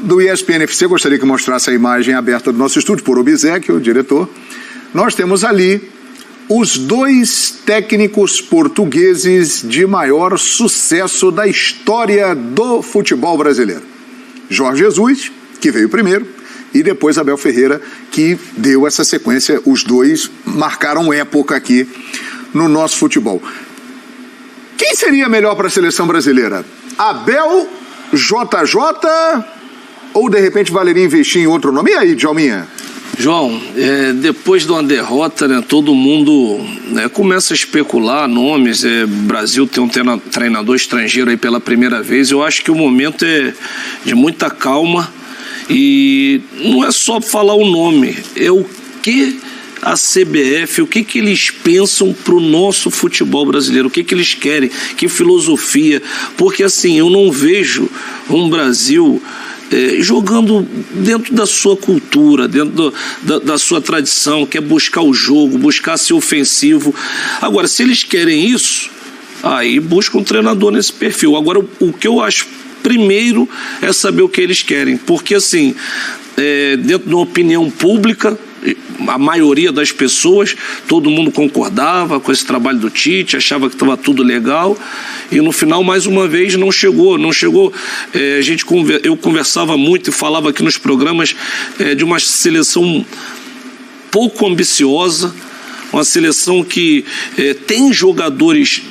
do ESPN FC, gostaria que mostrasse a imagem aberta do nosso estúdio, por Obséquio, o diretor. Nós temos ali os 2 técnicos portugueses de maior sucesso da história do futebol brasileiro. Jorge Jesus, que veio primeiro, e depois Abel Ferreira, que deu essa sequência. Os 2 marcaram época aqui no nosso futebol. Quem seria melhor para a seleção brasileira? Abel, JJ ou de repente valeria investir em outro nome? E aí, Djalminha? João, depois de uma derrota, né, todo mundo começa a especular nomes. Brasil tem um treinador estrangeiro aí pela primeira vez. Eu acho que o momento é de muita calma e não é só falar o nome, é o que a CBF, o que eles pensam para o nosso futebol brasileiro, o que eles querem, que filosofia, porque assim, eu não vejo um Brasil jogando dentro da sua cultura, dentro da sua tradição, que é buscar o jogo, buscar ser ofensivo. Agora, se eles querem isso, aí busca um treinador nesse perfil. Agora, o que eu acho primeiro é saber o que eles querem, porque assim, dentro de uma opinião pública, a maioria das pessoas, todo mundo concordava com esse trabalho do Tite, achava que estava tudo legal, e no final, mais uma vez, não chegou. Eu conversava muito e falava aqui nos programas de uma seleção pouco ambiciosa, uma seleção que tem jogadores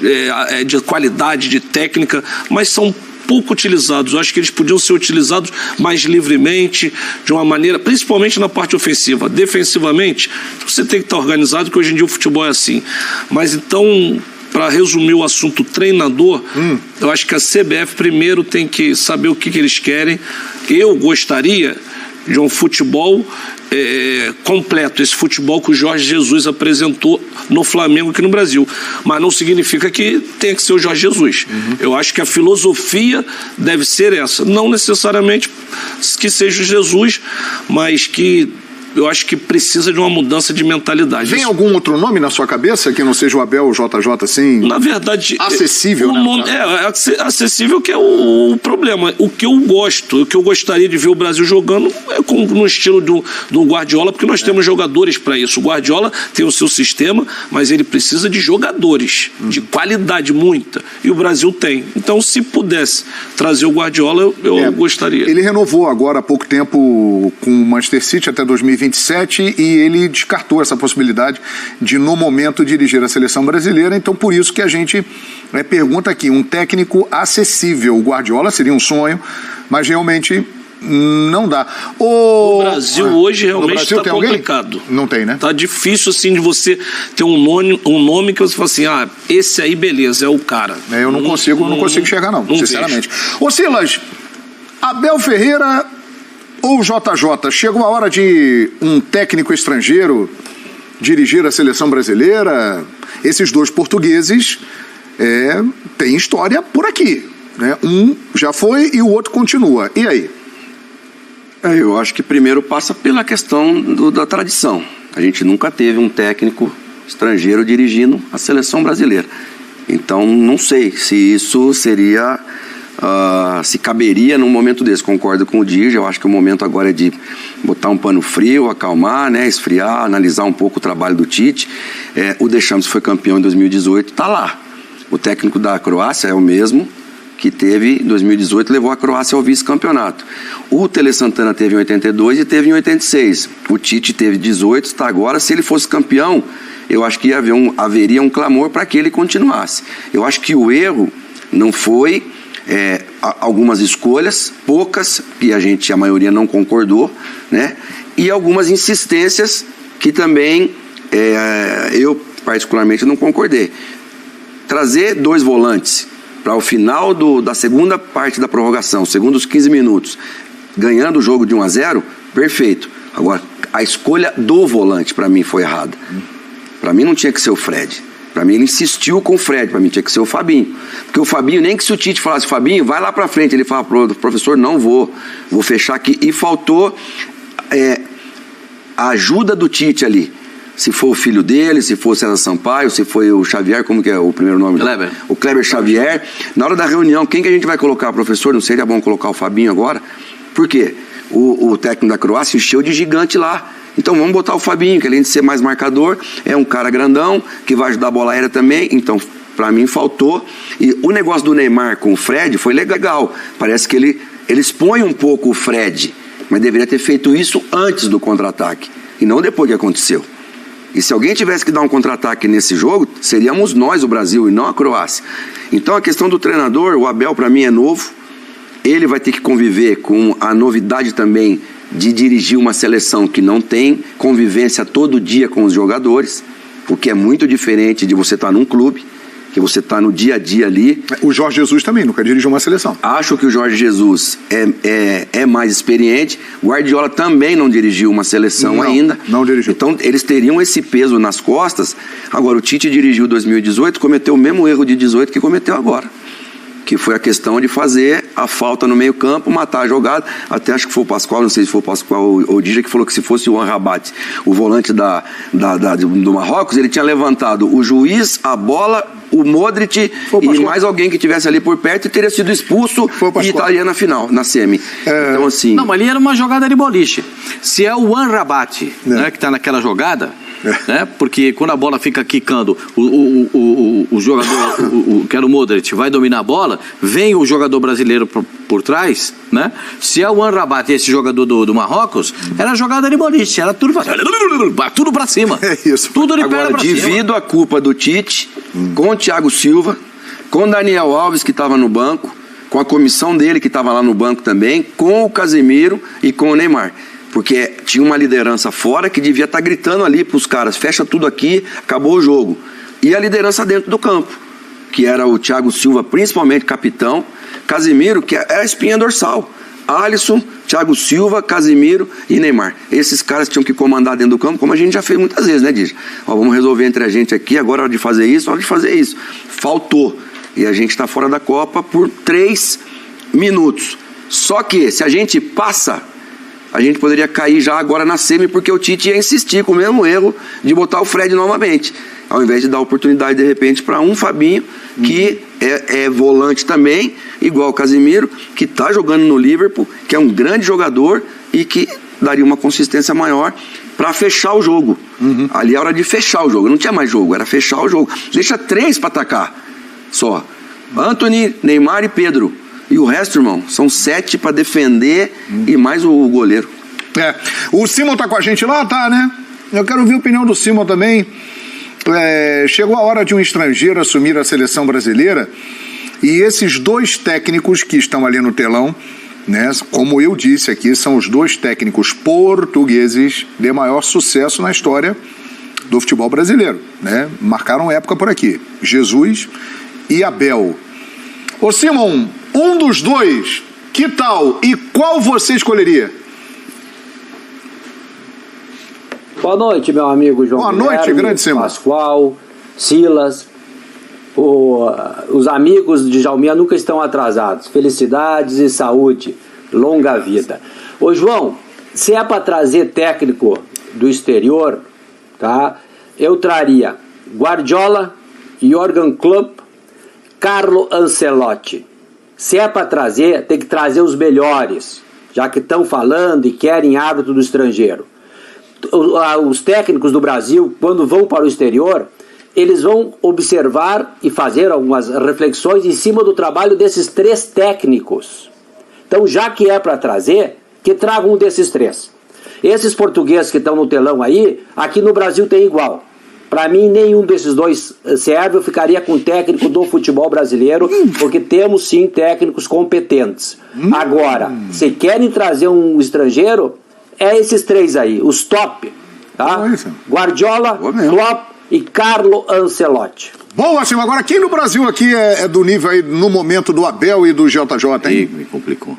de qualidade, de técnica, mas são pouco utilizados. Eu acho que eles podiam ser utilizados mais livremente, de uma maneira, principalmente na parte ofensiva. Defensivamente, você tem que estar organizado, porque hoje em dia o futebol é assim. Mas então, para resumir o assunto treinador, eu acho que a CBF primeiro tem que saber o que eles querem. Eu gostaria de um futebol completo, esse futebol que o Jorge Jesus apresentou no Flamengo aqui no Brasil, mas não significa que tenha que ser o Jorge Jesus. Eu acho que a filosofia deve ser essa, não necessariamente que seja o Jesus, mas que eu acho que precisa de uma mudança de mentalidade. Vem algum outro nome na sua cabeça que não seja o Abel ou o JJ, assim? Na verdade, acessível, né? Nome, acessível que é o problema. O que eu gosto, o que eu gostaria de ver o Brasil jogando é no estilo do Guardiola, porque nós temos jogadores para isso. O Guardiola tem o seu sistema, mas ele precisa de jogadores de qualidade muita, e o Brasil tem. Então, se pudesse trazer o Guardiola, eu gostaria. Ele renovou agora há pouco tempo com o Manchester City até 2027 e ele descartou essa possibilidade de, no momento, dirigir a seleção brasileira. Então, por isso que a gente pergunta aqui, um técnico acessível. O Guardiola seria um sonho, mas realmente não dá. O Brasil hoje realmente está complicado. Alguém? Não tem, né? Está difícil, assim, de você ter um nome que você fala assim, esse aí, beleza, é o cara. Eu não consigo enxergar, não sinceramente. Ô, Silas, Abel Ferreira ou JJ, chegou a hora de um técnico estrangeiro dirigir a seleção brasileira? Esses 2 portugueses têm história por aqui, né? Um já foi e o outro continua. E aí? Eu acho que primeiro passa pela questão da tradição. A gente nunca teve um técnico estrangeiro dirigindo a seleção brasileira. Então, não sei se isso seria... se caberia num momento desse. Concordo com o Dirja, eu acho que o momento agora é de botar um pano frio, acalmar, né, esfriar, analisar um pouco o trabalho do Tite. O Deschamps foi campeão em 2018, está lá. O técnico da Croácia é o mesmo que teve em 2018, levou a Croácia ao vice-campeonato. O Tele Santana teve em 82 e teve em 86. O Tite teve 18, está agora. Se ele fosse campeão, eu acho que haveria um clamor para que ele continuasse. Eu acho que o erro não foi... algumas escolhas, poucas, que a maioria não concordou, né? E algumas insistências que também eu particularmente não concordei. Trazer 2 volantes para o final da segunda parte da prorrogação, segundos 15 minutos, ganhando o jogo de 1-0, perfeito. Agora, a escolha do volante para mim foi errada. Para mim não tinha que ser o Fred. Para mim ele insistiu com o Fred, para mim tinha que ser o Fabinho. Porque o Fabinho, nem que se o Tite falasse, Fabinho, vai lá para frente, ele fala, professor, não vou fechar aqui. E faltou a ajuda do Tite ali. Se for o filho dele, se for o César Sampaio, se foi o Xavier, como que é o primeiro nome? Kleber. O Kleber Xavier. Na hora da reunião, quem que a gente vai colocar, professor? Não seria bom colocar o Fabinho agora? Por quê? o técnico da Croácia encheu de gigante lá. Então vamos botar o Fabinho, que além de ser mais marcador, é um cara grandão, que vai ajudar a bola aérea também. Então, para mim, faltou. E o negócio do Neymar com o Fred foi legal. Parece que ele expõe um pouco o Fred, mas deveria ter feito isso antes do contra-ataque, e não depois que aconteceu. E se alguém tivesse que dar um contra-ataque nesse jogo, seríamos nós, o Brasil, e não a Croácia. Então a questão do treinador, o Abel para mim é novo. Ele vai ter que conviver com a novidade também de dirigir uma seleção que não tem convivência todo dia com os jogadores, porque é muito diferente de você estar num clube, que você está no dia a dia ali. O Jorge Jesus também nunca dirigiu uma seleção. Acho que o Jorge Jesus é mais experiente. O Guardiola também não dirigiu uma seleção ainda. Não dirigiu. Então eles teriam esse peso nas costas. Agora o Tite dirigiu 2018, cometeu o mesmo erro de 18 que cometeu agora, que foi a questão de fazer a falta no meio campo, matar a jogada. Até acho que foi o Pascoal, não sei se foi o Pascoal ou o Dija, que falou que se fosse o Amrabat, o volante do Marrocos, ele tinha levantado o juiz, a bola, o Modric e mais alguém que tivesse ali por perto e teria sido expulso e estaria na final, na semi. Então assim... Não, mas ali era uma jogada de boliche. Se é o Amrabat, né, que está naquela jogada... Né? Porque quando a bola fica quicando, o jogador, que era o Modric, vai dominar a bola, vem o jogador brasileiro por trás, né? Se é o Amrabat, esse jogador do Marrocos, era jogada de boliche, era tudo pra cima. É isso. Tudo de perna pra cima. Divido a culpa do Tite com o Thiago Silva, com o Daniel Alves, que estava no banco, com a comissão dele, que estava lá no banco também, com o Casemiro e com o Neymar. Porque tinha uma liderança fora que devia estar gritando ali para os caras, fecha tudo aqui, acabou o jogo. E a liderança dentro do campo, que era o Thiago Silva, principalmente capitão, Casemiro, que era a espinha dorsal, Alisson, Thiago Silva, Casemiro e Neymar. Esses caras tinham que comandar dentro do campo, como a gente já fez muitas vezes, né, Dija? Vamos resolver entre a gente aqui, agora é hora de fazer isso, hora de fazer isso. Faltou. E a gente está fora da Copa por 3 minutos. Só que, se a gente passa... a gente poderia cair já agora na semi, porque o Tite ia insistir com o mesmo erro de botar o Fred novamente, ao invés de dar oportunidade de repente para um Fabinho, que é volante também, igual o Casemiro, que está jogando no Liverpool, que é um grande jogador e que daria uma consistência maior para fechar o jogo. Ali é hora de fechar o jogo, não tinha mais jogo, era fechar o jogo. Deixa 3 para atacar só: Antony, Neymar e Pedro. E o resto, irmão, são 7 para defender e mais o goleiro. O Simon tá com a gente lá, tá, né? Eu quero ouvir a opinião do Simon também. Chegou a hora de um estrangeiro assumir a seleção brasileira, e esses 2 técnicos que estão ali no telão, né, como eu disse aqui, são os 2 técnicos portugueses de maior sucesso na história do futebol brasileiro, né? Marcaram época por aqui: Jesus e Abel. Ô Simon, um dos 2, que tal e qual você escolheria? Boa noite, meu amigo João. Boa noite, grande Simon. Pascoal, Silas. Os amigos de Jalminha nunca estão atrasados. Felicidades e saúde, longa vida. Ô João, se é para trazer técnico do exterior, tá? Eu traria Guardiola, Jürgen Klopp, Carlo Ancelotti. Se é para trazer, tem que trazer os melhores, já que estão falando e querem árbitro do estrangeiro. Os técnicos do Brasil, quando vão para o exterior, eles vão observar e fazer algumas reflexões em cima do trabalho desses 3 técnicos. Então, já que é para trazer, que traga um desses 3. Esses portugueses que estão no telão aí, aqui no Brasil tem igual. Para mim, nenhum desses 2 serve. Eu ficaria com o técnico do futebol brasileiro, porque temos sim técnicos competentes. Agora, se querem trazer um estrangeiro, é esses 3 aí, os top, tá? Guardiola, Klopp e Carlo Ancelotti. Bom, assim, agora quem no Brasil aqui é do nível aí, no momento, do Abel e do JJ, hein? Me complicou.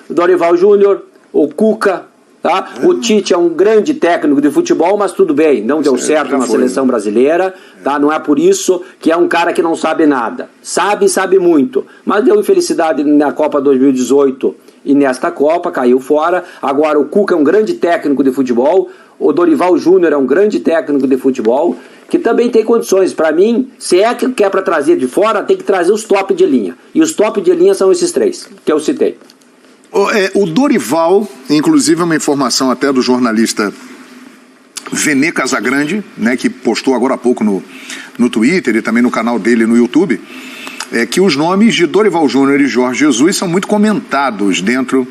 Dorival Júnior, o Cuca, tá? O Tite é um grande técnico de futebol, mas tudo bem, não deu certo na seleção brasileira, tá? Não é por isso que é um cara que não sabe nada. Sabe muito, mas deu infelicidade na Copa 2018 e nesta Copa, caiu fora. Agora o Cuca é um grande técnico de futebol, o Dorival Júnior é um grande técnico de futebol, que também tem condições. Para mim, se é que quer para trazer de fora, tem que trazer os top de linha. E os top de linha são esses 3 que eu citei. O Dorival, inclusive uma informação até do jornalista Vene Casagrande, né, que postou agora há pouco no Twitter e também no canal dele no YouTube, que os nomes de Dorival Júnior e Jorge Jesus são muito comentados dentro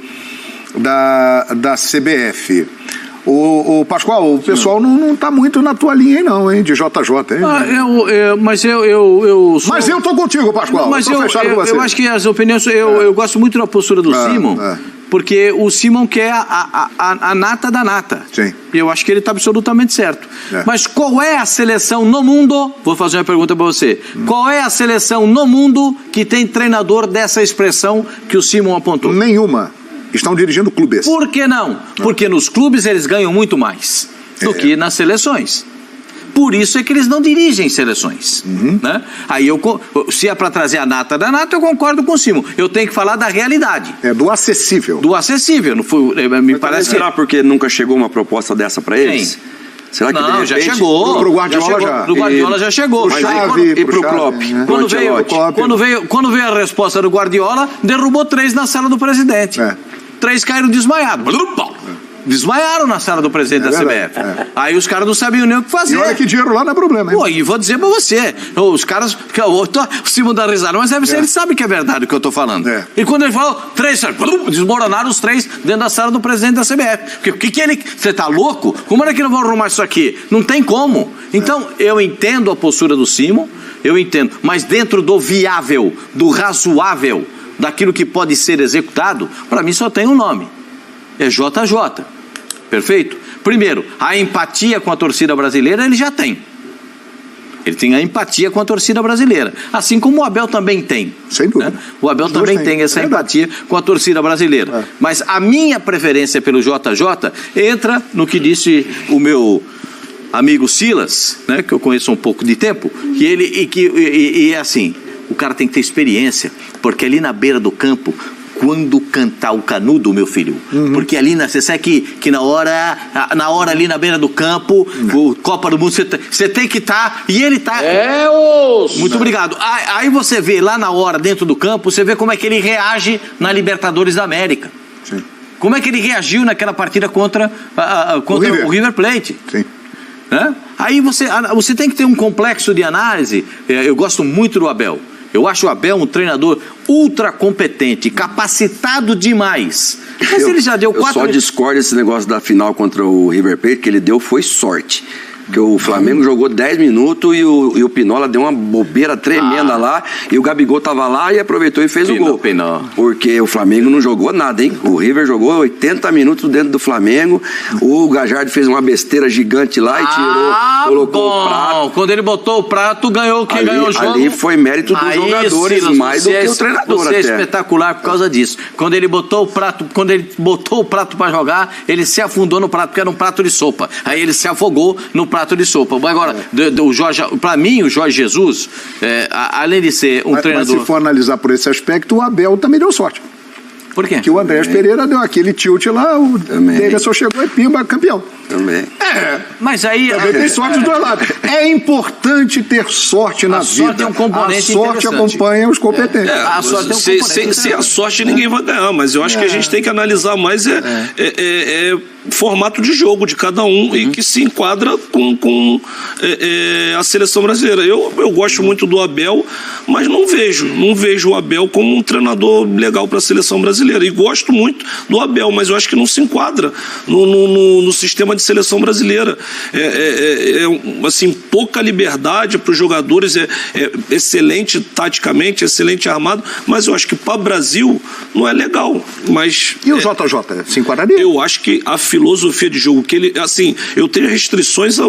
da CBF. O Pascoal, o pessoal não está muito na tua linha aí não, hein, de JJ. Hein? Mas eu sou... Mas eu tô contigo, Pascoal. Mas eu acho que as opiniões... Eu gosto muito da postura do Simon, porque o Simon quer a nata da nata. Sim. E eu acho que ele está absolutamente certo. Mas qual é a seleção no mundo... Vou fazer uma pergunta para você. Qual é a seleção no mundo que tem treinador dessa expressão que o Simon apontou? Nenhuma. Estão dirigindo clubes. Por que não? Porque nos clubes eles ganham muito mais do que nas seleções. Por isso é que eles não dirigem seleções. Né? Aí se é para trazer a nata da nata, eu concordo com o Simon. Eu tenho que falar da realidade. Do acessível. Do acessível. Não foi, me parece será porque nunca chegou uma proposta dessa para eles? Sim. Será que não, já repente, chegou. Pro Guardiola já. Pro Guardiola já chegou. Pro Xavi, e pro Klopp. Quando veio a resposta do Guardiola, derrubou 3 na sala do presidente. 3 caíram desmaiados. Desmaiaram na sala do presidente da CBF. Aí os caras não sabiam nem o que fazer. E olha que dinheiro lá não é problema, hein? Pô, e vou dizer pra você, os caras, o Simon dá risada, mas ele sabe que é verdade o que eu tô falando. E quando ele falou, 3, desmoronaram os 3 dentro da sala do presidente da CBF. Porque você tá louco? Como é que não vão arrumar isso aqui? Não tem como. Então, eu entendo a postura do Simon, eu entendo, mas dentro do viável, do razoável, daquilo que pode ser executado, para mim só tem um nome. É JJ. Perfeito? Primeiro, a empatia com a torcida brasileira ele já tem. Ele tem a empatia com a torcida brasileira. Assim como o Abel também tem. Sem dúvida. Né? O Abel também tem essa empatia com a torcida brasileira. Mas a minha preferência pelo JJ entra no que disse o meu amigo Silas, né, que eu conheço há um pouco de tempo, que é assim, o cara tem que ter experiência, porque ali na beira do campo, quando cantar o canudo, meu filho, porque ali, você sabe que na hora ali na beira do campo, o Copa do Mundo, você tem que estar, e ele está... Muito obrigado. Aí você vê lá na hora, dentro do campo, você vê como é que ele reage na Libertadores da América. Sim. Como é que ele reagiu naquela partida contra o River Plate. Sim. Aí você tem que ter um complexo de análise. Eu gosto muito do Abel. Eu acho o Abel um treinador ultra competente, capacitado demais. Mas ele já deu 4... Eu só discordo desse negócio da final contra o River Plate, que ele deu foi sorte. Porque o Flamengo jogou 10 minutos e o Pinola deu uma bobeira tremenda lá, e o Gabigol tava lá e aproveitou e fez o gol. Porque o Flamengo não jogou nada, hein? O River jogou 80 minutos dentro do Flamengo, o Gajardo fez uma besteira gigante lá e colocou o prato. Quando ele botou o prato, ganhou ganhou o jogo. Ali foi mérito dos jogadores, Silas, mais do que o treinador. Você é espetacular por causa disso. Quando ele botou o prato para jogar, ele se afundou no prato, porque era um prato de sopa. Aí ele se afogou no prato de sopa. Agora, para mim, o Jorge Jesus, além de ser um treinador... Mas se for analisar por esse aspecto, o Abel também deu sorte. Por quê? Porque o Andrés Pereira deu aquele tilt lá, o Davidson chegou e pimba, campeão. Também. Mas aí... Também tem sorte dos dois lados. É importante ter sorte na vida. A sorte é um componente A sorte acompanha os competentes. A sorte é um componente sem a sorte ninguém vai ganhar, mas eu acho que a gente tem que analisar mais formato de jogo de cada um e que se enquadra com a seleção brasileira. Eu gosto muito do Abel, mas não vejo o Abel como um treinador legal para a seleção brasileira. E gosto muito do Abel, mas eu acho que não se enquadra no sistema de seleção brasileira. Assim, pouca liberdade para os jogadores, excelente taticamente, excelente armado, mas eu acho que para o Brasil não é legal. Mas, e o JJ se enquadraria? Eu acho que a filosofia de jogo que ele, assim, eu tenho restrições a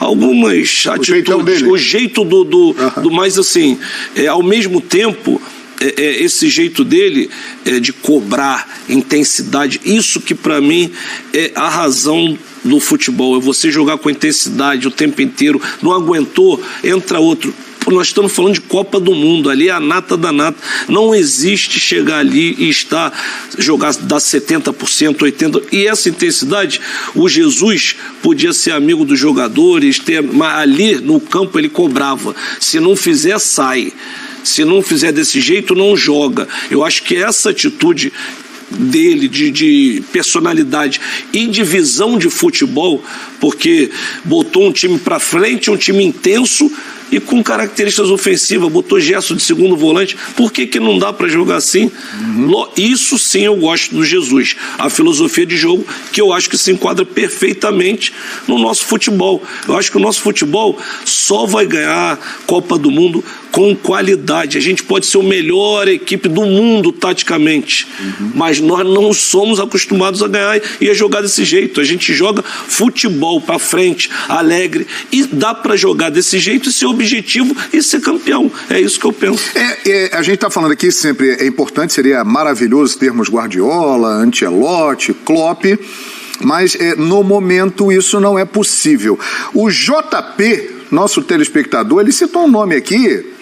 algumas atitudes, o jeito do mais assim, ao mesmo tempo, esse jeito dele de cobrar intensidade, isso que para mim é a razão do futebol, é você jogar com intensidade o tempo inteiro, não aguentou, entra outro. Nós estamos falando de Copa do Mundo, ali é a nata da nata. Não existe chegar ali e jogar, dar 70%, 80%. E essa intensidade, o Jesus podia ser amigo dos jogadores, mas ali no campo ele cobrava. Se não fizer, sai. Se não fizer desse jeito, não joga. Eu acho que essa atitude dele de personalidade e de visão de futebol, porque botou um time para frente, um time intenso e com características ofensivas, botou Gerson de segundo volante. Por que não dá para jogar assim? Isso sim eu gosto do Jesus, a filosofia de jogo que eu acho que se enquadra perfeitamente no nosso futebol. Eu acho que o nosso futebol só vai ganhar Copa do Mundo com qualidade. A gente pode ser a melhor equipe do mundo taticamente, mas nós não somos acostumados a ganhar e a jogar desse jeito. A gente joga futebol para frente, alegre, e dá para jogar desse jeito e ser objetivo e ser campeão. É isso que eu penso. A gente está falando aqui sempre, é importante, seria maravilhoso termos Guardiola, Ancelotti, Klopp, mas no momento isso não é possível. O JP, nosso telespectador, ele citou um nome aqui,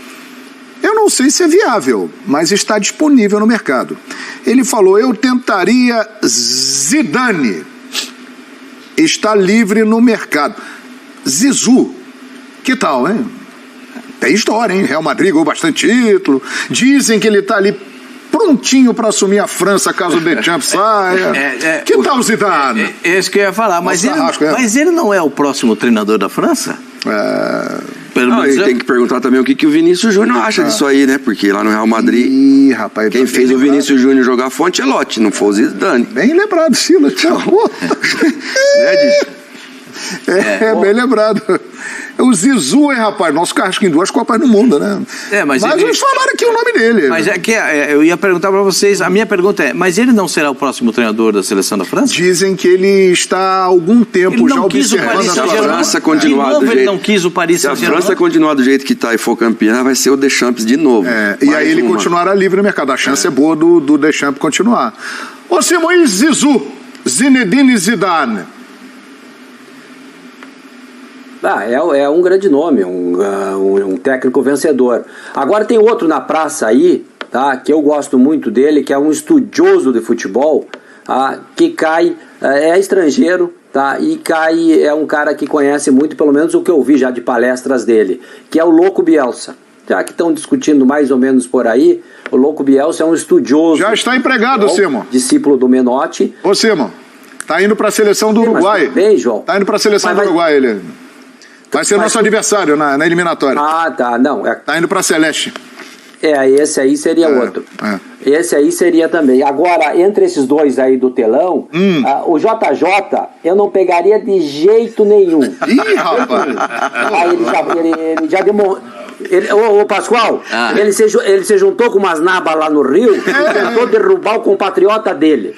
eu não sei se é viável, mas está disponível no mercado. Ele falou, eu tentaria Zidane, está livre no mercado. Zizou, que tal, hein? Tem história, hein? Real Madrid ganhou bastante título, dizem que ele está ali prontinho para assumir a França caso o Deschamps saia. Que tal o Zidane? Esse que eu ia falar, mas ele não é o próximo treinador da França? Tem que perguntar também o que o Vinícius Júnior acha disso aí, né? Porque lá no Real Madrid, rapaz, quem fez o Vinícius Júnior jogar foi o Ancelotti, não foi o Zidane. Bem lembrado, Silas. Bem lembrado. O Zizou, hein, rapaz? Nosso Carrasco em 2 Copas do Mundo, né? Mas eles falaram aqui o nome dele. Mas eu ia perguntar para vocês, a minha pergunta é, mas ele não será o próximo treinador da seleção da França? Dizem que ele está há algum tempo já observando a França continuar do jeito. Ele não quis o Paris Saint-Germain. Se a França continuar do jeito que está e for campeã, vai ser o Deschamps de novo. E aí ele continuará livre no mercado. A chance é boa do Deschamps continuar. Ô Simões Zizou, Zinedine Zidane. É um grande nome, um técnico vencedor. Agora tem outro na praça aí, tá, que eu gosto muito dele, que é um estudioso de futebol, que cai, é estrangeiro, tá, e cai, é um cara que conhece muito, pelo menos o que eu vi já de palestras dele, que é o Louco Bielsa. Já que estão discutindo mais ou menos por aí, o Louco Bielsa é um estudioso. Já está empregado, Simão. Discípulo do Menotti. Ô, Simão, tá indo para a seleção do Uruguai. Bem, João. Tá indo para a seleção do Uruguai, ele. Vai ser nosso adversário na eliminatória. Tá, não. Tá indo pra Celeste. Esse aí seria outro. Esse aí seria também. Agora, entre esses dois aí do telão, o JJ, eu não pegaria de jeito nenhum. Ih, rapaz! Ele já demonstrou. Ô Pascoal, ele se juntou com umas nabas lá no Rio e tentou derrubar o compatriota dele.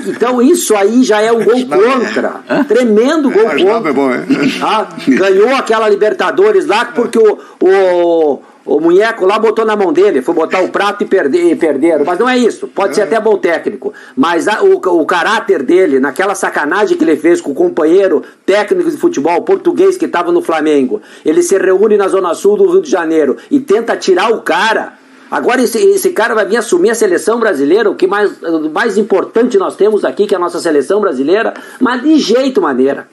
Então isso aí já é um gol contra. Tremendo gol contra. É bom, ganhou aquela Libertadores lá porque o Munheco lá botou na mão dele, foi botar o prato e perderam. Mas não é isso, pode ser até bom técnico. Mas o caráter dele, naquela sacanagem que ele fez com o companheiro técnico de futebol português que estava no Flamengo, ele se reúne na Zona Sul do Rio de Janeiro e tenta tirar o cara. Agora esse cara vai vir assumir a seleção brasileira, o mais importante nós temos aqui, que é a nossa seleção brasileira, mas de jeito maneira.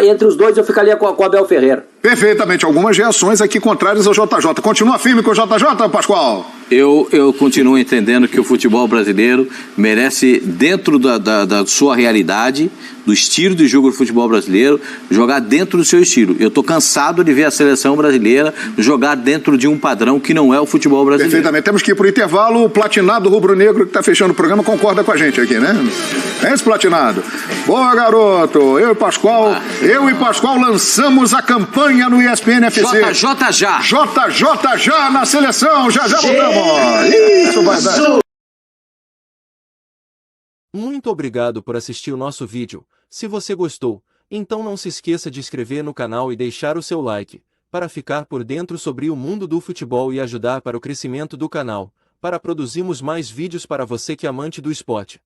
Entre os dois eu ficaria com o Abel Ferreira. Perfeitamente, algumas reações aqui contrárias ao JJ. Continua firme com o JJ, Pascoal? Eu continuo entendendo que o futebol brasileiro merece, dentro da sua realidade, do estilo de jogo do futebol brasileiro, jogar dentro do seu estilo. Eu estou cansado de ver a seleção brasileira jogar dentro de um padrão que não é o futebol brasileiro. Perfeitamente. Temos que ir para o intervalo. O Platinado Rubro-Negro, que está fechando o programa, concorda com a gente aqui, né? É esse, Platinado? Boa, garoto. Eu e Pascoal lançamos a campanha no ESPN FC. JJ já. JJ já na seleção. Já voltamos. Isso vai dar. Muito obrigado por assistir o nosso vídeo. Se você gostou, então não se esqueça de inscrever no canal e deixar o seu like, para ficar por dentro sobre o mundo do futebol e ajudar para o crescimento do canal, para produzirmos mais vídeos para você que é amante do esporte.